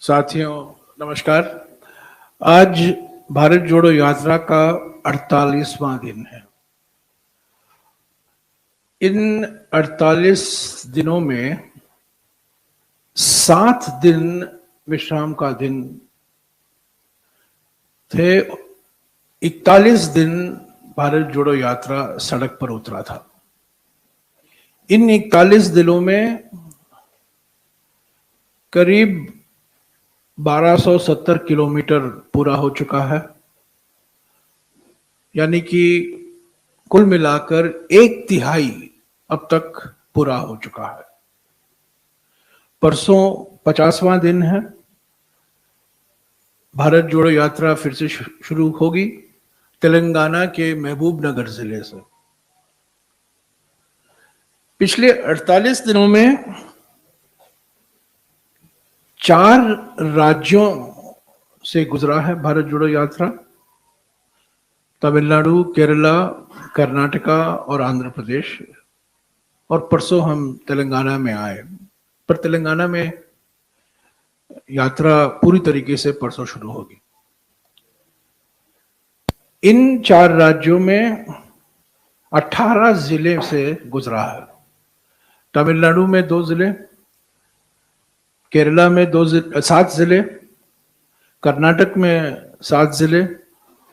साथियों नमस्कार। आज भारत जोड़ो यात्रा का 48वां दिन है। इन 48 दिनों में 7 दिन विश्राम का दिन थे। 41 दिन भारत जोड़ो यात्रा सड़क पर उतरा था। इन 41 दिनों में करीब 1270 किलोमीटर पूरा हो चुका है, यानी कि कुल मिलाकर 1/3 अब तक पूरा हो चुका है। परसों 50वां दिन है। भारत जोड़ो यात्रा फिर से शुरू होगी तेलंगाना के महबूब नगर जिले से। पिछले 48 दिनों में 4 राज्यों से गुजरा है भारत जोड़ो यात्रा। तमिलनाडु, केरला, कर्नाटका और आंध्र प्रदेश। और परसों हम तेलंगाना में आए, पर तेलंगाना में यात्रा पूरी तरीके से परसों शुरू होगी। इन 4 राज्यों में 18 जिले से गुजरा है। तमिलनाडु में 2 जिले, केरला में 7 जिले, कर्नाटक में 7 जिले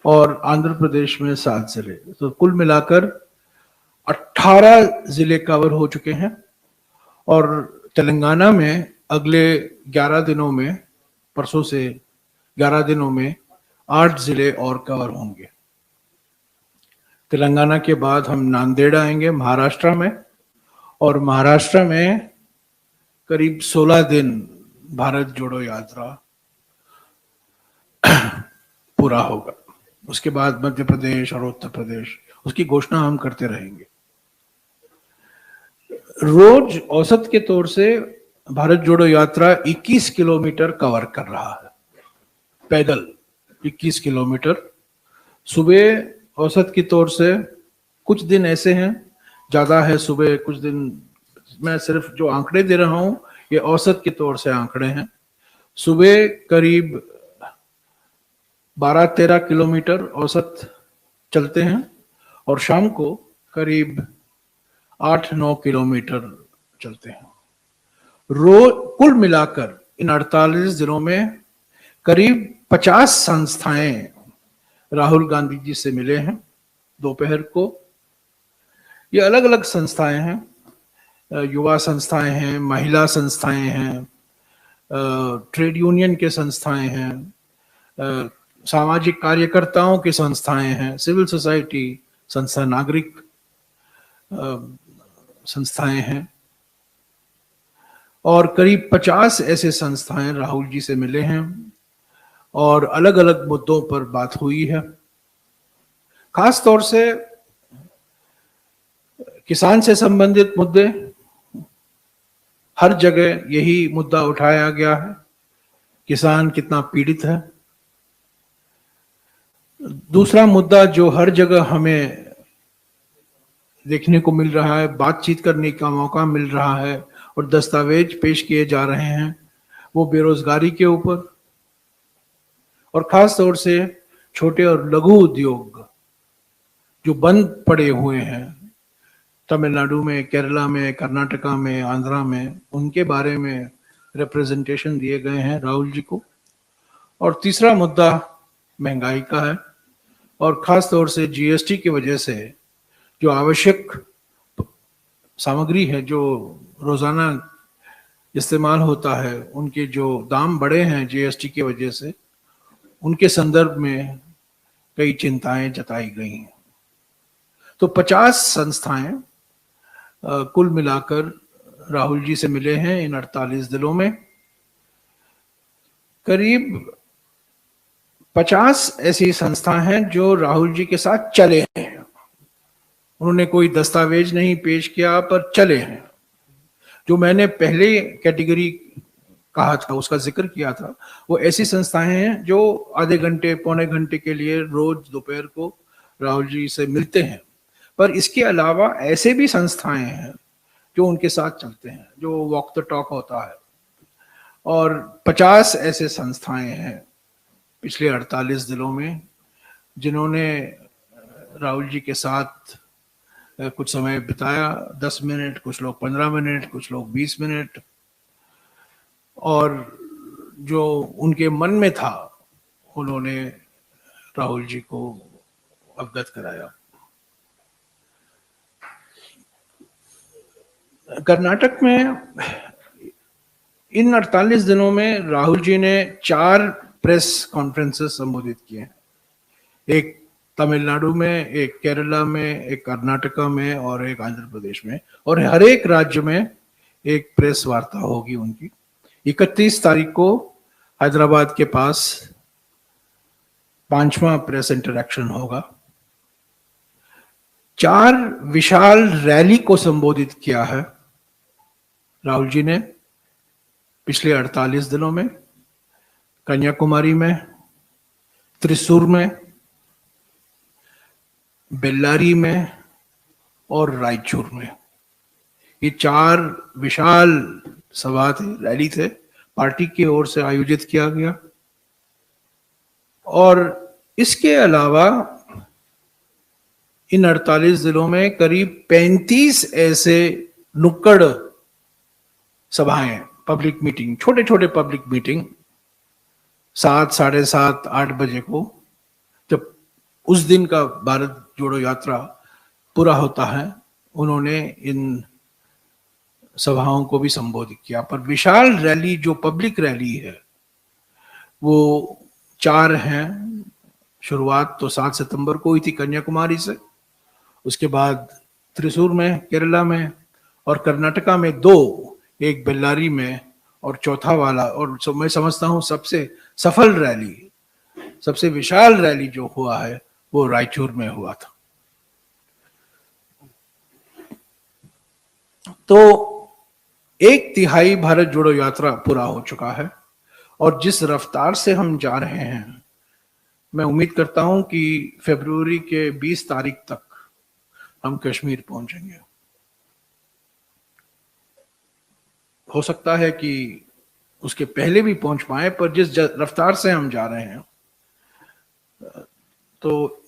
और आंध्र प्रदेश में 7 जिले। तो कुल मिलाकर 18 जिले कवर हो चुके हैं। और तेलंगाना में अगले 11 दिनों में, परसों से 11 दिनों में 8 जिले और कवर होंगे। तेलंगाना के बाद हम नांदेड़ आएंगे महाराष्ट्र में, और महाराष्ट्र में करीब 16 दिन भारत जोड़ो यात्रा पूरा होगा। उसके बाद मध्य प्रदेश और उत्तर प्रदेश, उसकी घोषणा हम करते रहेंगे। रोज औसत के तौर से भारत जोड़ो यात्रा 21 किलोमीटर कवर कर रहा है, पैदल 21 किलोमीटर। सुबह औसत के तौर से कुछ दिन ऐसे हैं ज्यादा है सुबह, कुछ दिन मैं सिर्फ जो आंकड़े दे रहा हूं ये औसत के तौर से आंकड़े हैं। सुबह करीब 12-13 किलोमीटर औसत चलते हैं और शाम को करीब 8-9 किलोमीटर चलते हैं। रोज कुल मिलाकर इन 48 दिनों में करीब 50 संस्थाएं राहुल गांधी जी से मिले हैं दोपहर को। ये अलग अलग संस्थाएं हैं, युवा संस्थाएं हैं, महिला संस्थाएं हैं, ट्रेड यूनियन के संस्थाएं हैं, सामाजिक कार्यकर्ताओं की संस्थाएं हैं, सिविल सोसाइटी संस्था, नागरिक संस्थाएं हैं। और करीब 50 ऐसे संस्थाएं राहुल जी से मिले हैं और अलग अलग मुद्दों पर बात हुई है। खास तौर से किसान से संबंधित मुद्दे, हर जगह यही मुद्दा उठाया गया है, किसान कितना पीड़ित है। दूसरा मुद्दा जो हर जगह हमें देखने को मिल रहा है, बातचीत करने का मौका मिल रहा है और दस्तावेज पेश किए जा रहे हैं, वो बेरोजगारी के ऊपर और खास तौर से छोटे और लघु उद्योग जो बंद पड़े हुए हैं तमिलनाडु में, केरला में, कर्नाटका में, आंध्रा में, उनके बारे में रिप्रेजेंटेशन दिए गए हैं राहुल जी को। और तीसरा मुद्दा महंगाई का है और खास तौर से जीएसटी की वजह से जो आवश्यक सामग्री है जो रोजाना इस्तेमाल होता है, उनके जो दाम बढ़े हैं जीएसटी की वजह से, उनके संदर्भ में कई चिंताएं जताई गई हैं। तो 50 संस्थाएं कुल मिलाकर राहुल जी से मिले हैं इन 48 दिनों में। करीब 50 ऐसी संस्थाएं हैं जो राहुल जी के साथ चले हैं। उन्होंने कोई दस्तावेज नहीं पेश किया पर चले हैं। जो मैंने पहले कैटेगरी कहा था, उसका जिक्र किया था, वो ऐसी संस्थाएं हैं जो आधे घंटे पौने घंटे के लिए रोज दोपहर को राहुल जी से मिलते हैं। पर इसके अलावा ऐसे भी संस्थाएं हैं जो उनके साथ चलते हैं, जो वॉक द टॉक होता है। और 50 ऐसे संस्थाएं हैं पिछले 48 दिनों में जिन्होंने राहुल जी के साथ कुछ समय बिताया। 10 मिनट, कुछ लोग 15 मिनट, कुछ लोग 20 मिनट, और जो उनके मन में था उन्होंने राहुल जी को अवगत कराया। कर्नाटक में इन 48 दिनों में राहुल जी ने 4 प्रेस कॉन्फ्रेंसेस संबोधित किए हैं। एक तमिलनाडु में, एक केरला में, एक कर्नाटका में और एक आंध्र प्रदेश में, और हर एक राज्य में एक प्रेस वार्ता होगी उनकी। 31 तारीख को हैदराबाद के पास 5वां प्रेस इंटरैक्शन होगा। 4 विशाल रैली को संबोधित किया है राहुल जी ने पिछले 48 दिनों में। कन्याकुमारी में, त्रिशूर में, बेल्लारी में और रायचूर में। ये 4 विशाल सभा थे, रैली थे, पार्टी की ओर से आयोजित किया गया। और इसके अलावा इन 48 जिलों में करीब 35 ऐसे नुक्कड़ सभाएं, पब्लिक मीटिंग, छोटे छोटे पब्लिक मीटिंग 7, 7:30, 8 बजे को, जब उस दिन का भारत जोड़ो यात्रा पूरा होता है, उन्होंने इन सभाओं को भी संबोधित किया। पर विशाल रैली, जो पब्लिक रैली है, वो 4 हैं। शुरुआत तो 7 सितंबर को हुई थी कन्याकुमारी से, उसके बाद त्रिशूर में केरला में, और कर्नाटका में 2, एक बेल्लारी में, और चौथा वाला, और मैं समझता हूं सबसे सफल रैली, सबसे विशाल रैली जो हुआ है वो रायचूर में हुआ था। तो 1/3 भारत जोड़ो यात्रा पूरा हो चुका है, और जिस रफ्तार से हम जा रहे हैं, मैं उम्मीद करता हूं कि फरवरी के 20 तारीख तक हम कश्मीर पहुंचेंगे। हो सकता है कि उसके पहले भी पहुंच पाए, पर जिस रफ्तार से हम जा रहे हैं, तो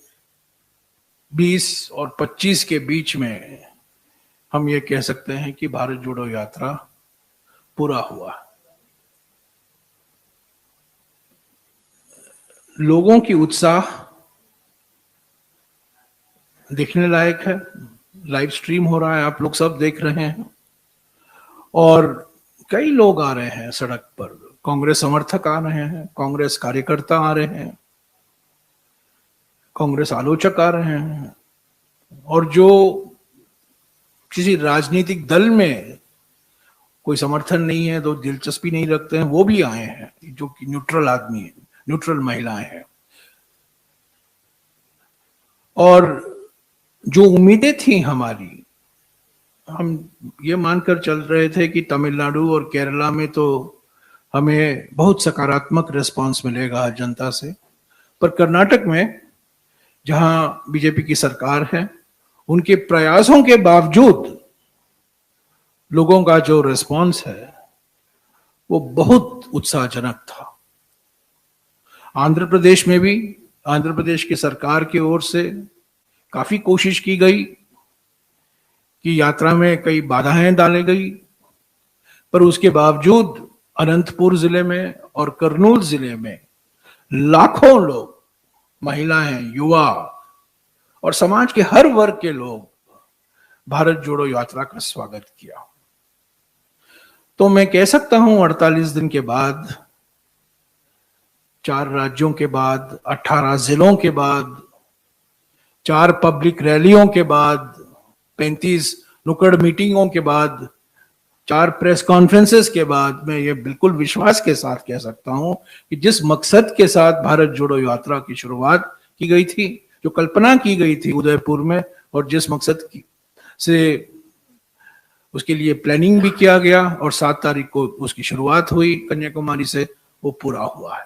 20 और 25 के बीच में हम ये कह सकते हैं कि भारत जोड़ो यात्रा पूरा हुआ। लोगों की उत्साह देखने लायक है। लाइव स्ट्रीम हो रहा है, आप लोग सब देख रहे हैं, और कई लोग आ रहे हैं सड़क पर। कांग्रेस समर्थक आ रहे हैं, कांग्रेस कार्यकर्ता आ रहे हैं, कांग्रेस आलोचक आ रहे हैं, और जो किसी राजनीतिक दल में कोई समर्थन नहीं है, तो दिलचस्पी नहीं रखते हैं, वो भी आए हैं, जो कि न्यूट्रल आदमी है, न्यूट्रल महिलाएं हैं। और जो उम्मीदें थी हमारी, हम ये मानकर चल रहे थे कि तमिलनाडु और केरला में तो हमें बहुत सकारात्मक रिस्पांस मिलेगा जनता से, पर कर्नाटक में जहां बीजेपी की सरकार है, उनके प्रयासों के बावजूद लोगों का जो रिस्पांस है वो बहुत उत्साहजनक था। आंध्र प्रदेश में भी आंध्र प्रदेश की सरकार की ओर से काफी कोशिश की गई कि यात्रा में कई बाधाएं डाली गई, पर उसके बावजूद अनंतपुर जिले में और कर्नूल जिले में लाखों लोग, महिलाएं, युवा और समाज के हर वर्ग के लोग भारत जोड़ो यात्रा का स्वागत किया। तो मैं कह सकता हूं 48 दिन के बाद, 4 राज्यों के बाद, 18 जिलों के बाद, 4 पब्लिक रैलियों के बाद, 35 नुक्कड़ मीटिंगों के बाद, 4 प्रेस कॉन्फ्रेंसेस के बाद, मैं ये बिल्कुल विश्वास के साथ कह सकता हूं कि जिस मकसद के साथ भारत जोड़ो यात्रा की शुरुआत की गई थी, जो कल्पना की गई थी उदयपुर में, और जिस मकसद से उसके लिए प्लानिंग भी किया गया, और 7 तारीख को उसकी शुरुआत हुई कन्याकुमारी से, वो पूरा हुआ है।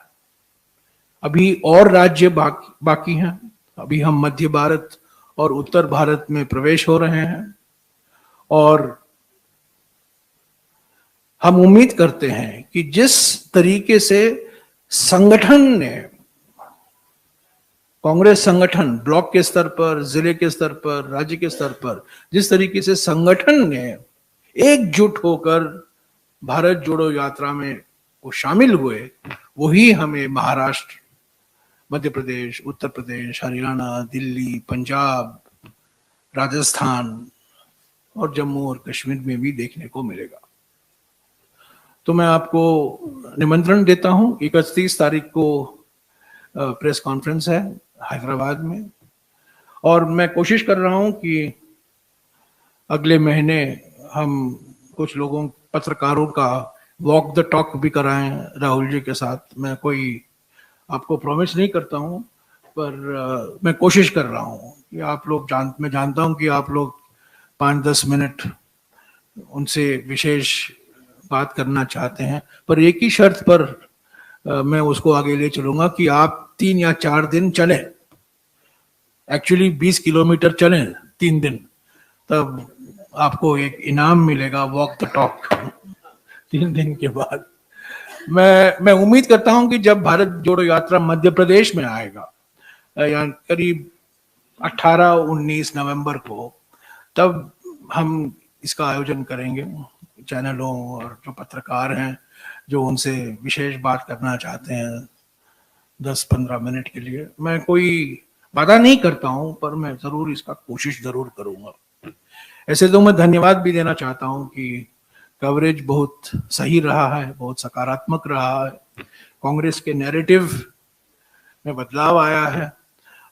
अभी और राज्य बाकी हैं। अभी हम मध्य भारत और उत्तर भारत में प्रवेश हो रहे हैं, और हम उम्मीद करते हैं कि जिस तरीके से संगठन ने, कांग्रेस संगठन ब्लॉक के स्तर पर, जिले के स्तर पर, राज्य के स्तर पर, जिस तरीके से संगठन ने एकजुट होकर भारत जोड़ो यात्रा में वो शामिल हुए, वही हमें महाराष्ट्र, मध्य प्रदेश, उत्तर प्रदेश, हरियाणा, दिल्ली, पंजाब, राजस्थान और जम्मू और कश्मीर में भी देखने को मिलेगा। तो मैं आपको निमंत्रण देता हूं, 31 तारीख को प्रेस कॉन्फ्रेंस है हैदराबाद में, और मैं कोशिश कर रहा हूं कि अगले महीने हम कुछ लोगों, पत्रकारों का वॉक द टॉक भी कराएं राहुल जी के साथ। मैं कोई आपको प्रॉमिस नहीं करता हूं, पर मैं कोशिश कर रहा हूं कि आप लोग मैं जानता हूं कि आप लोग 5-10 मिनट उनसे विशेष बात करना चाहते हैं, पर एक ही शर्त पर मैं उसको आगे ले चलूंगा कि आप 3 या 4 दिन चलें, एक्चुअली 20 किलोमीटर चलें 3 दिन, तब आपको एक इनाम मिलेगा, वॉक द टॉक 3 दिन के बाद। मैं उम्मीद करता हूं कि जब भारत जोड़ो यात्रा मध्य प्रदेश में आएगा, या करीब 18-19 नवंबर को, तब हम इसका आयोजन करेंगे। चैनलों और जो पत्रकार हैं जो उनसे विशेष बात करना चाहते हैं 10-15 मिनट के लिए, मैं कोई वादा नहीं करता हूं, पर मैं जरूर इसका कोशिश जरूर करूंगा। ऐसे तो मैं धन्यवाद भी देना चाहता हूं कि कवरेज बहुत सही रहा है, बहुत सकारात्मक रहा है, कांग्रेस के नैरेटिव में बदलाव आया है,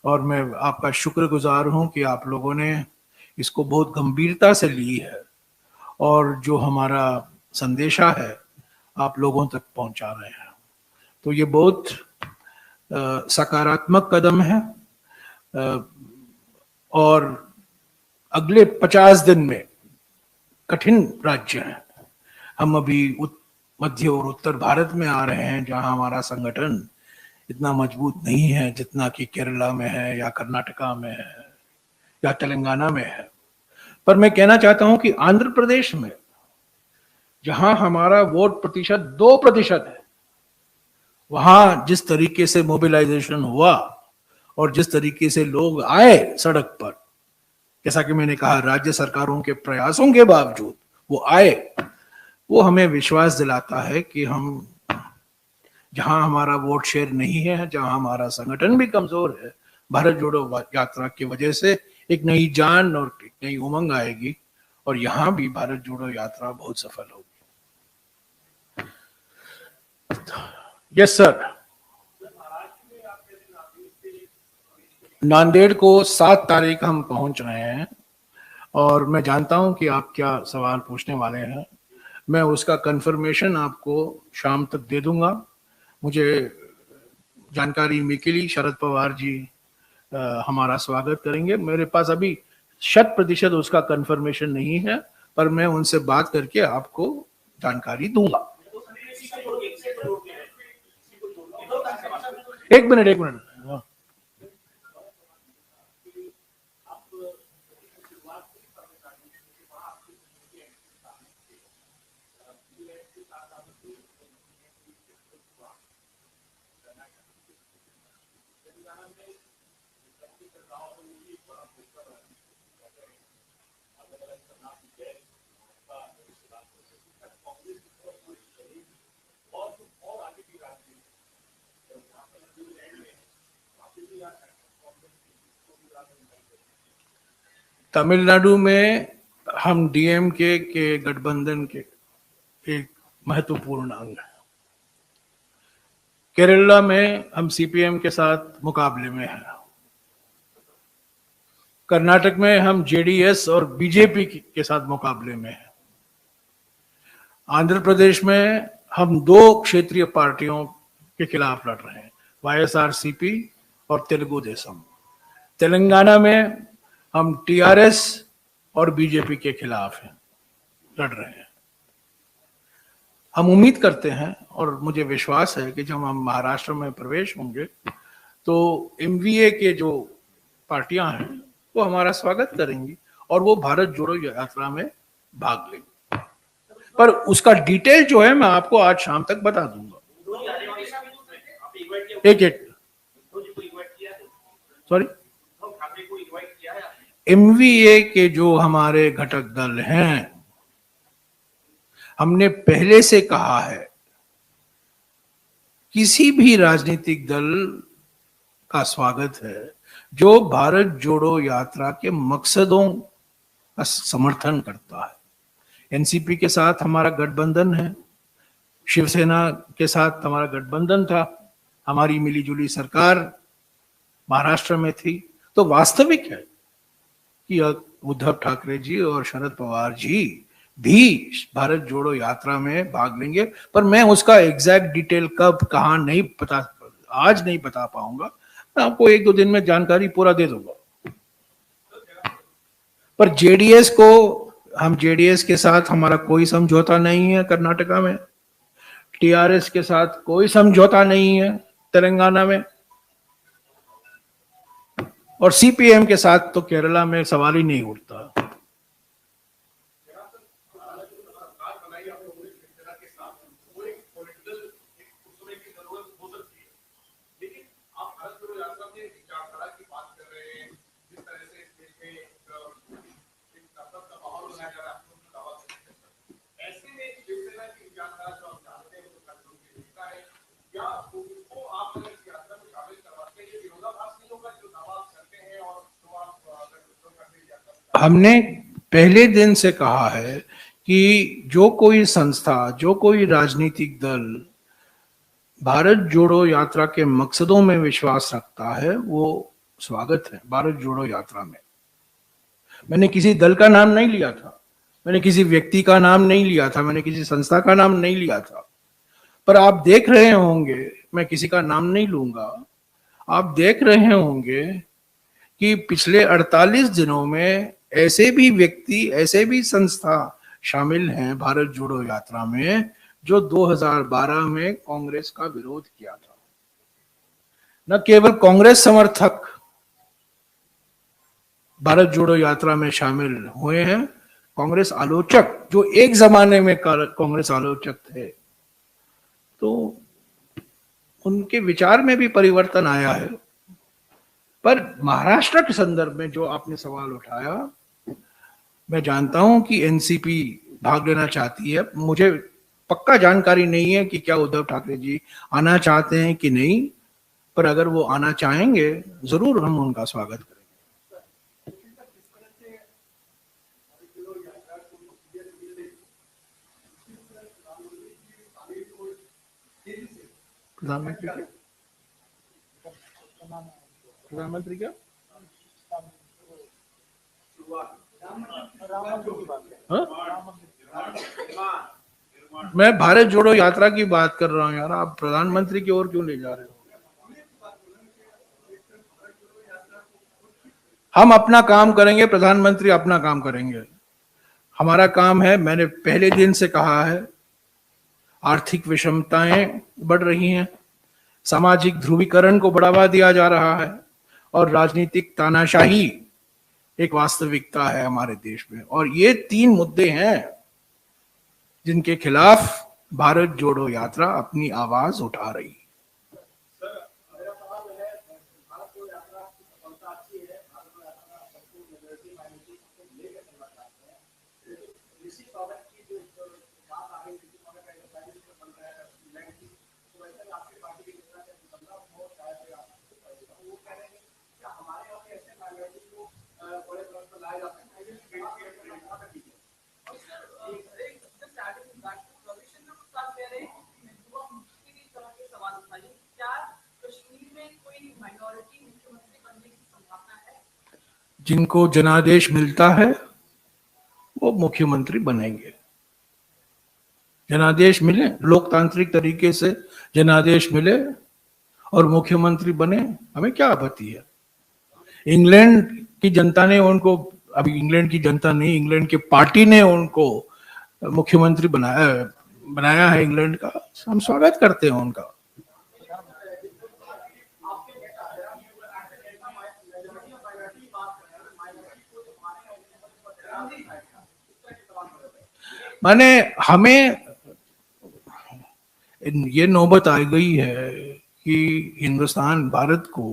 और मैं आपका शुक्रगुजार हूं कि आप लोगों ने इसको बहुत गंभीरता से ली है, और जो हमारा संदेशा है आप लोगों तक पहुंचा रहे हैं। तो ये बहुत सकारात्मक कदम है, और अगले 50 दिन में कठिन राज्य हैं। हम अभी मध्य और उत्तर भारत में आ रहे हैं, जहां हमारा संगठन इतना मजबूत नहीं है जितना कि केरला में है, या कर्नाटका में है, या तेलंगाना में है। पर मैं कहना चाहता हूं कि आंध्र प्रदेश में, जहां हमारा वोट प्रतिशत 2% है, वहां जिस तरीके से मोबिलाइजेशन हुआ और जिस तरीके से लोग आए सड़क पर, जैसा कि मैंने कहा राज्य सरकारों के प्रयासों के बावजूद वो आए, वो हमें विश्वास दिलाता है कि हम, जहां हमारा वोट शेयर नहीं है, जहां हमारा संगठन भी कमजोर है, भारत जोड़ो यात्रा की वजह से एक नई जान और एक नई उमंग आएगी, और यहां भी भारत जोड़ो यात्रा बहुत सफल होगी। Yes sir. नांदेड़ को 7 तारीख हम पहुंच रहे हैं, और मैं जानता हूं कि आप क्या सवाल पूछने वाले हैं। मैं उसका कंफर्मेशन आपको शाम तक दे दूंगा। मुझे जानकारी मिली, शरद पवार जी हमारा स्वागत करेंगे। मेरे पास अभी 100% उसका कंफर्मेशन नहीं है, पर मैं उनसे बात करके आपको जानकारी दूंगा। एक मिनट। तमिलनाडु में हम डीएमके के गठबंधन के एक महत्वपूर्ण अंग है। केरला में हम सीपीएम के साथ मुकाबले में हैं। कर्नाटक में हम जेडीएस और बीजेपी के साथ मुकाबले में हैं। आंध्र प्रदेश में हम 2 क्षेत्रीय पार्टियों के खिलाफ लड़ रहे हैं, वाईएसआरसीपी और तेलुगु देशम। तेलंगाना में हम टीआरएस और बीजेपी के खिलाफ हैं, लड़ रहे हैं। हम उम्मीद करते हैं और मुझे विश्वास है कि जब हम महाराष्ट्र में प्रवेश होंगे तो एमवीए के जो पार्टियां हैं वो हमारा स्वागत करेंगी और वो भारत जोड़ो यात्रा में भाग लेंगे। पर उसका डिटेल जो है मैं आपको आज शाम तक बता दूंगा। एक सॉरी, एमवीए के जो हमारे घटक दल हैं, हमने पहले से कहा है किसी भी राजनीतिक दल का स्वागत है जो भारत जोड़ो यात्रा के मकसदों का समर्थन करता है। एनसीपी के साथ हमारा गठबंधन है, शिवसेना के साथ हमारा गठबंधन था, हमारी मिलीजुली सरकार महाराष्ट्र में थी। तो वास्तविक है कि उद्धव ठाकरे जी और शरद पवार जी भी भारत जोड़ो यात्रा में भाग लेंगे, पर मैं उसका एग्जैक्ट डिटेल कब कहां नहीं पता, आज नहीं बता पाऊंगा। मैं आपको 1-2 दिन में जानकारी पूरा दे दूंगा। पर जेडीएस को, हम जेडीएस के साथ हमारा कोई समझौता नहीं है कर्नाटका में, टीआरएस के साथ कोई समझौता नहीं है तेलंगाना में, और सीपीएम के साथ तो केरला में सवाल ही नहीं उठता। हमने पहले दिन से कहा है कि जो कोई संस्था, जो कोई राजनीतिक दल भारत जोड़ो यात्रा के मकसदों में विश्वास रखता है वो स्वागत है भारत जोड़ो यात्रा में। मैंने किसी दल का नाम नहीं लिया था, मैंने किसी व्यक्ति का नाम नहीं लिया था, मैंने किसी संस्था का नाम नहीं लिया था। पर आप देख रहे होंगे, मैं किसी का नाम नहीं लूंगा, आप देख रहे होंगे कि पिछले 48 दिनों में ऐसे भी व्यक्ति, ऐसे भी संस्था शामिल हैं भारत जोड़ो यात्रा में जो 2012 में कांग्रेस का विरोध किया था। न केवल कांग्रेस समर्थक भारत जोड़ो यात्रा में शामिल हुए हैं, कांग्रेस आलोचक जो एक जमाने में कांग्रेस आलोचक थे, तो उनके विचार में भी परिवर्तन आया है। पर महाराष्ट्र के संदर्भ में जो आपने सवाल उठाया, मैं जानता हूं कि एनसीपी भाग लेना चाहती है। मुझे पक्का जानकारी नहीं है कि क्या उद्धव ठाकरे जी आना चाहते हैं कि नहीं, पर अगर वो आना चाहेंगे जरूर हम उनका स्वागत करेंगे। प्रधानमंत्री क्या हाँ? मैं भारत जोड़ो यात्रा की बात कर रहा हूं यार, आप प्रधानमंत्री की ओर क्यों ले जा रहे हो? हम अपना काम करेंगे, प्रधानमंत्री अपना काम करेंगे। हमारा काम है, मैंने पहले दिन से कहा है, आर्थिक विषमताएं बढ़ रही हैं, सामाजिक ध्रुवीकरण को बढ़ावा दिया जा रहा है और राजनीतिक तानाशाही एक वास्तविकता है हमारे देश में। और ये 3 मुद्दे हैं जिनके खिलाफ भारत जोड़ो यात्रा अपनी आवाज उठा रही है। जिनको जनादेश मिलता है वो मुख्यमंत्री बनेंगे। जनादेश मिले, लोकतांत्रिक तरीके से जनादेश मिले और मुख्यमंत्री बने, हमें क्या आपत्ति है? इंग्लैंड की जनता ने उनको, अभी इंग्लैंड की जनता नहीं, इंग्लैंड की पार्टी ने उनको मुख्यमंत्री बनाया है इंग्लैंड का, हम स्वागत करते हैं उनका। माने हमें ये नौबत आ गई है कि हिंदुस्तान भारत को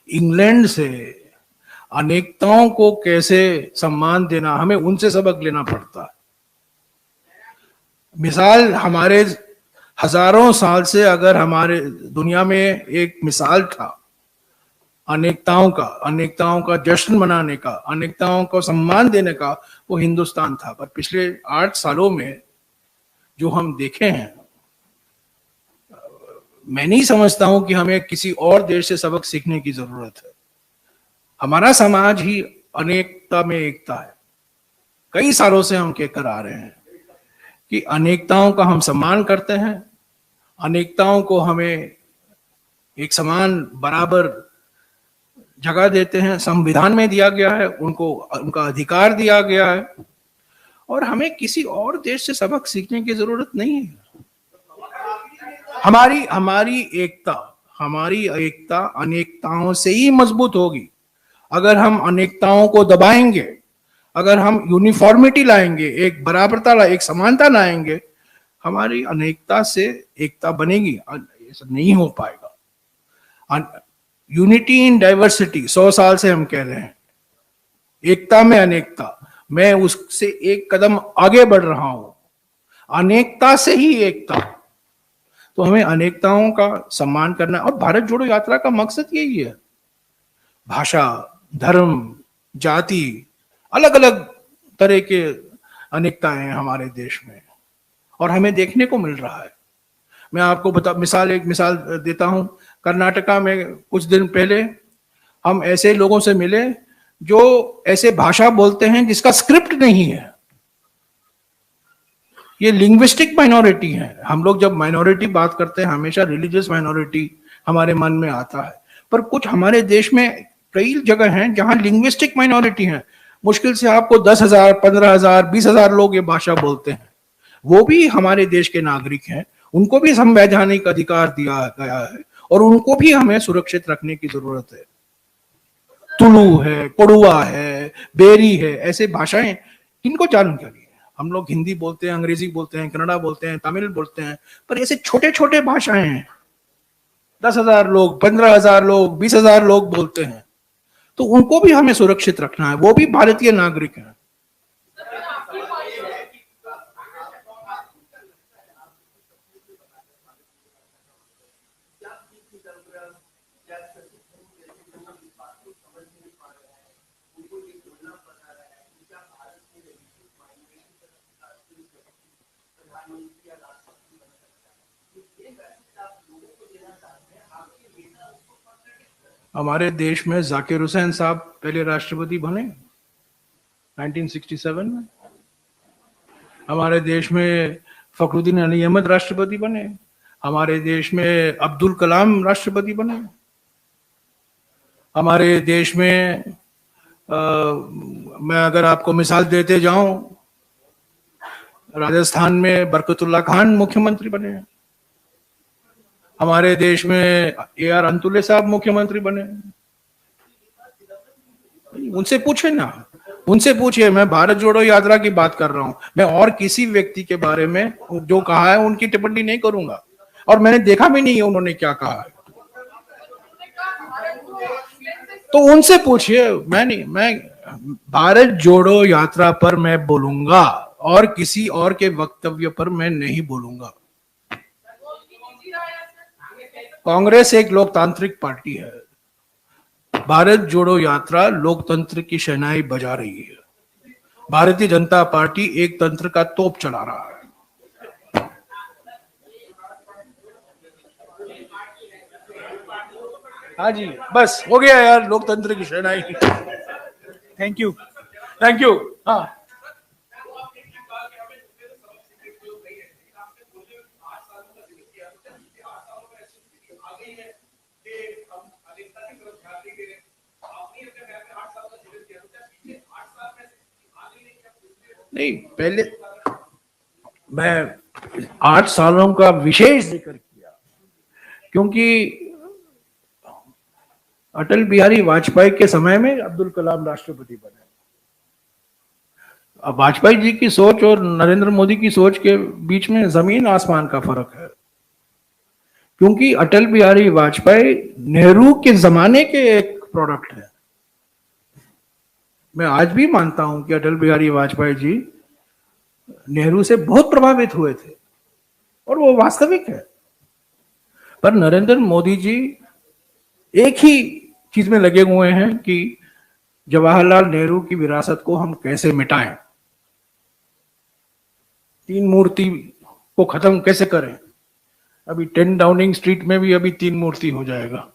इंग्लैंड से अनेकताओं को कैसे सम्मान देना, हमें उनसे सबक लेना पड़ता है। मिसाल, हमारे हजारों साल से अगर हमारे दुनिया में एक मिसाल था अनेकताओं का जश्न मनाने का, अनेकताओं को सम्मान देने का, वो हिंदुस्तान था। पर पिछले 8 सालों में जो हम देखे हैं, मैं नहीं समझता हूं कि हमें किसी और देश से सबक सीखने की जरूरत है। हमारा समाज ही अनेकता में एकता है। कई सालों से हम कहकर आ रहे हैं कि अनेकताओं का हम सम्मान करते हैं, अनेकताओं को हमें एक समान बराबर जगह देते हैं, संविधान में दिया गया है, उनको उनका अधिकार दिया गया है, और हमें किसी और देश से सबक सीखने की जरूरत नहीं है। हमारी एकता अनेकताओं से ही मजबूत होगी। अगर हम अनेकताओं को दबाएंगे, अगर हम यूनिफॉर्मिटी लाएंगे, एक बराबरता, एक समानता लाएंगे, हमारी अनेकता से एकता बनेगी। ऐसा नहीं हो पाएगा। यूनिटी इन डाइवर्सिटी 100 साल से हम कह रहे हैं, एकता में अनेकता। मैं उससे एक कदम आगे बढ़ रहा हूं, अनेकता से ही एकता। तो हमें अनेकताओं का सम्मान करना है, और भारत जोड़ो यात्रा का मकसद यही है। भाषा, धर्म, जाति, अलग अलग तरह के अनेकताएं हैं हमारे देश में, और हमें देखने को मिल रहा है। मैं आपको एक मिसाल देता हूं। कर्नाटका में कुछ दिन पहले हम ऐसे लोगों से मिले जो ऐसे भाषा बोलते हैं जिसका स्क्रिप्ट नहीं है। ये लिंग्विस्टिक माइनॉरिटी है। हम लोग जब माइनॉरिटी बात करते हैं, हमेशा रिलीजियस माइनॉरिटी हमारे मन में आता है, पर कुछ हमारे देश में कई जगह हैं जहां लिंग्विस्टिक माइनॉरिटी है। मुश्किल से आपको 10,000, 15,000, 20,000 लोग ये भाषा बोलते हैं। वो भी हमारे देश के नागरिक हैं, उनको भी संवैधानिक अधिकार दिया गया है, और उनको भी हमें सुरक्षित रखने की जरूरत है। तुलु है, कोडुआ है, बेरी है, ऐसे भाषाएं इनको जानना चाहिए। हम लोग हिंदी बोलते हैं, अंग्रेजी बोलते हैं, कन्नड़ा बोलते हैं, तमिल बोलते हैं, पर ऐसे छोटे छोटे भाषाएं हैं, 10,000 लोग, 15,000 लोग, 20,000 लोग बोलते हैं, तो उनको भी हमें सुरक्षित रखना है। वो भी भारतीय नागरिक हैं। हमारे देश में जाकिर हुसैन साहब पहले राष्ट्रपति बने 1967 में। हमारे देश में फखरुद्दीन अली अहमद राष्ट्रपति बने। हमारे देश में अब्दुल कलाम राष्ट्रपति बने। हमारे देश में मैं अगर आपको मिसाल देते जाऊं, राजस्थान में बरकतुल्ला खान मुख्यमंत्री बने। हमारे देश में AR अंतुले साहब मुख्यमंत्री बने। उनसे पूछे ना, उनसे पूछिए। मैं भारत जोड़ो यात्रा की बात कर रहा हूं। मैं और किसी व्यक्ति के बारे में जो कहा है उनकी टिप्पणी नहीं करूंगा, और मैंने देखा भी नहीं है उन्होंने क्या कहा है। तो उनसे पूछिए, मैं भारत जोड़ो यात्रा पर मैं बोलूंगा, और किसी और के वक्तव्य पर मैं नहीं बोलूंगा। कांग्रेस एक लोकतांत्रिक पार्टी है। भारत जोड़ो यात्रा लोकतंत्र की शहनाई बजा रही है। भारतीय जनता पार्टी एक तंत्र का तोप चला रहा है। हाँ जी, बस हो गया यार, लोकतंत्र की शहनाई। Thank you, thank you. हाँ, नहीं, पहले मैं 8 सालों का विशेष जिक्र किया क्योंकि अटल बिहारी वाजपेयी के समय में अब्दुल कलाम राष्ट्रपति बने। अब वाजपेयी जी की सोच और नरेंद्र मोदी की सोच के बीच में जमीन आसमान का फर्क है, क्योंकि अटल बिहारी वाजपेयी नेहरू के जमाने के एक प्रोडक्ट है। मैं आज भी मानता हूं कि अटल बिहारी वाजपेयी जी नेहरू से बहुत प्रभावित हुए थे और वो वास्तविक है। पर नरेंद्र मोदी जी एक ही चीज में लगे हुए हैं कि जवाहरलाल नेहरू की विरासत को हम कैसे मिटाएं, तीन मूर्ति को खत्म कैसे करें। अभी 10 डाउनिंग स्ट्रीट में भी अभी तीन मूर्ति हो जाएगा।